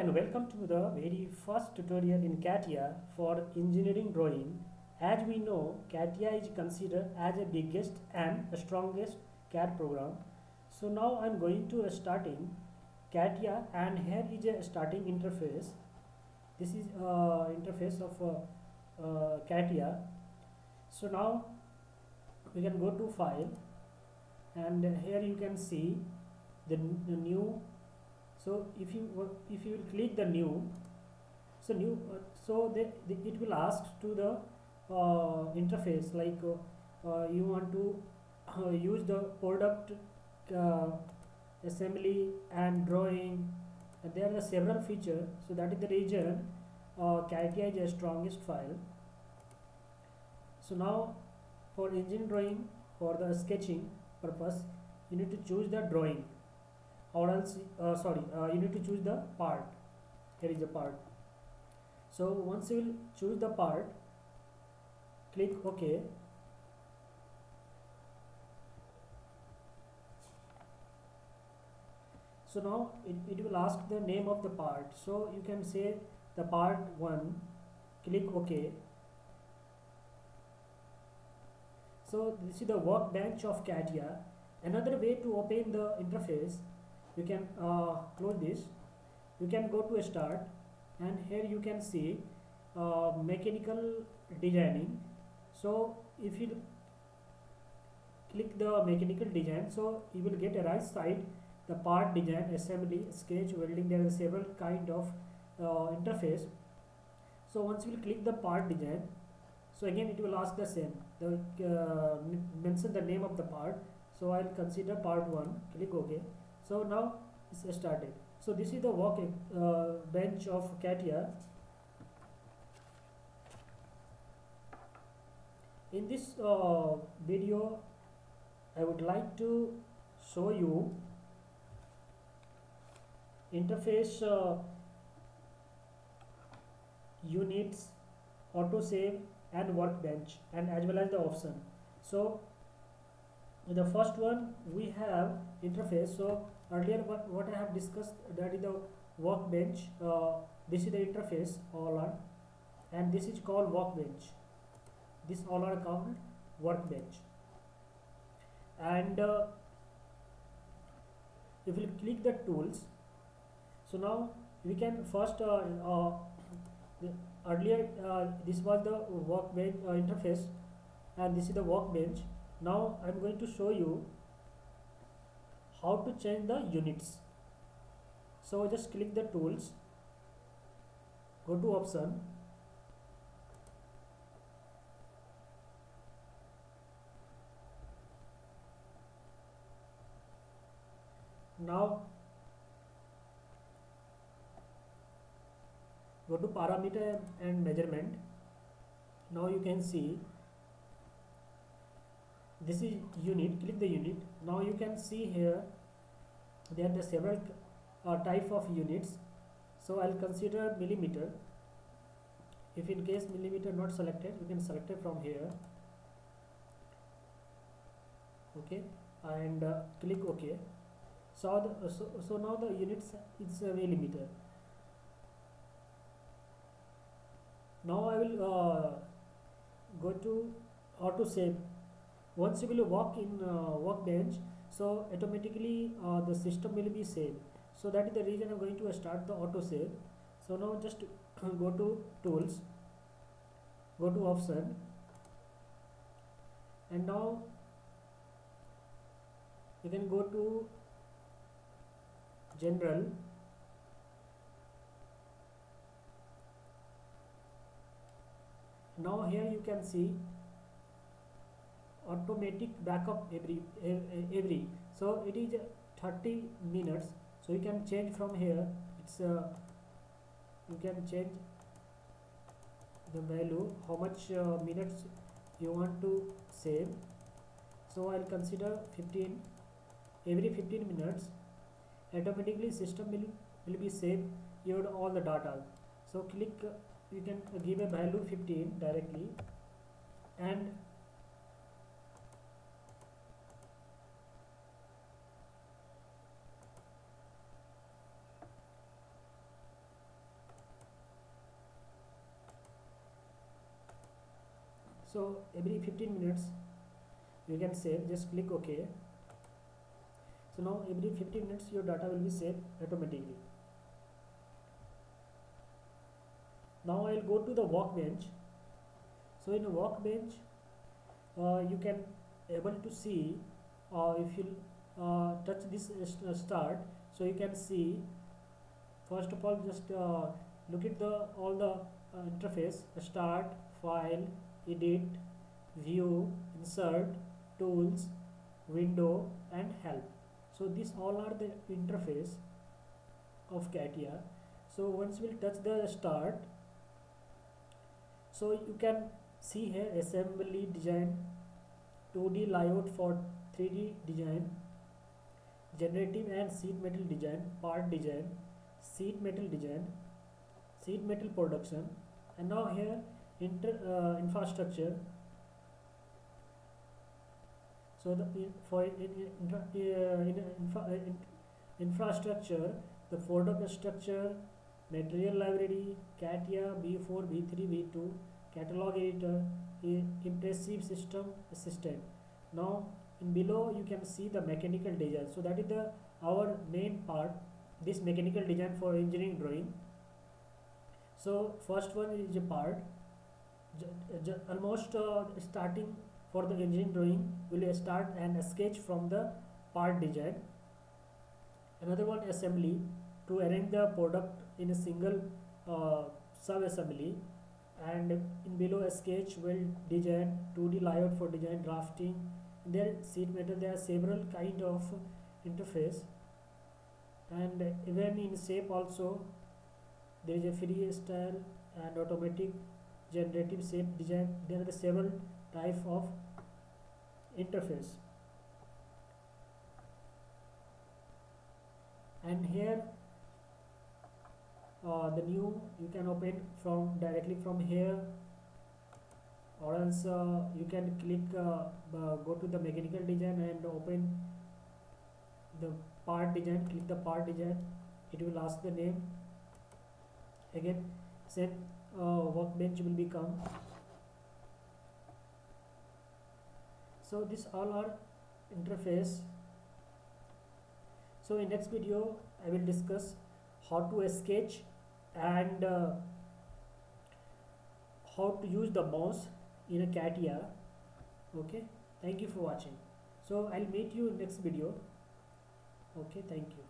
and welcome to the very first tutorial in CATIA for engineering drawing. As we know, CATIA is considered as the biggest and the strongest CAD program. So now I'm going to starting CATIA, and here is a starting interface. This is interface of CATIA. So now we can go to file, and here you can see the new. So if you will click the new, so it will ask to the interface like you want to use the product uh, assembly and drawing, and there are several features. So that is the reason CATIA is the strongest file. So now for engine drawing, for the sketching purpose, you need to choose the drawing, or else you need to choose the part. Here is the part. So once you will choose the part, click OK. So now it will ask the name of the part, so you can say the part 1, click OK. So this is the workbench of CATIA. Another way to open the interface, you can close this, you can go to start, and here you can see mechanical designing. So if you click the mechanical design, so you will get a right side the part design, assembly, sketch, welding. There are several kind of interface. So once you will click the part design, so again it will ask the same, mention the name of the part. So I'll consider part 1, click OK. So now it's started. So this is the work bench of CATIA. In this video, I would like to show you interface units, autosave, and workbench, and as well as the option. So the first one, we have interface. So earlier what I have discussed, that is the workbench. This is the interface, all are, and this is called workbench. This all are called workbench. And if you click the tools, so now we can first earlier this was the workbench interface, and this is the workbench. Now I am going to show you how to change the units. So just click the tools, go to option, now go to parameter and measurement. Now you can see this is unit, click the unit. Now you can see here there are the several type of units. So I'll consider millimeter. If in case millimeter not selected, you can select it from here. Okay, and click OK. So so now the units is millimeter. Now I will go to autosave. Once you will work in workbench, so automatically the system will be saved. So that is the reason I'm going to start the autosave. So now just go to tools, go to option, and now you can go to general, now here you can see automatic backup every, so it is 30 minutes. So you can change from here. It's you can change the value, how much minutes you want to save. So I'll consider 15. Every 15 minutes automatically system will be saved your all the data. So click, you can give a value 15 directly, and So every 15 minutes you can save, just click OK. So now every 15 minutes your data will be saved automatically. Now I will go to the workbench. So in a workbench you can able to see if you touch this start, so you can see first of all just look at the all the interface: start, file, edit, view, insert, tools, window and help. So these all are the interface of CATIA. So once we'll touch the start, so you can see here assembly design, 2D layout for 3D design, generative and sheet metal design, part design, sheet metal design, sheet metal production, and now here infrastructure. So the infrastructure, the folder structure, material library, CATIA, B4, B3, B2, catalog editor, impressive system assistant. Now in below you can see the mechanical design. So that is the our main part, this mechanical design for engineering drawing. So first one is a part, almost starting for the engineering drawing will start and sketch from the part design. Another one assembly, to arrange the product in a single sub assembly, and in below a sketch will design, 2D layout for design, drafting. There sheet metal, there are several kind of interface, and even in shape also there is a freestyle and automatic, generative shape design. There are the several type of interface. And here the new you can open from directly from here, or else you can click go to the mechanical design and open the part design, click the part design, it will ask the name. Again same workbench will become. So this all are interface. So in next video I will discuss how to sketch and how to use the mouse in a CATIA. Okay, thank you for watching. So I'll meet you in next video. Okay, thank you.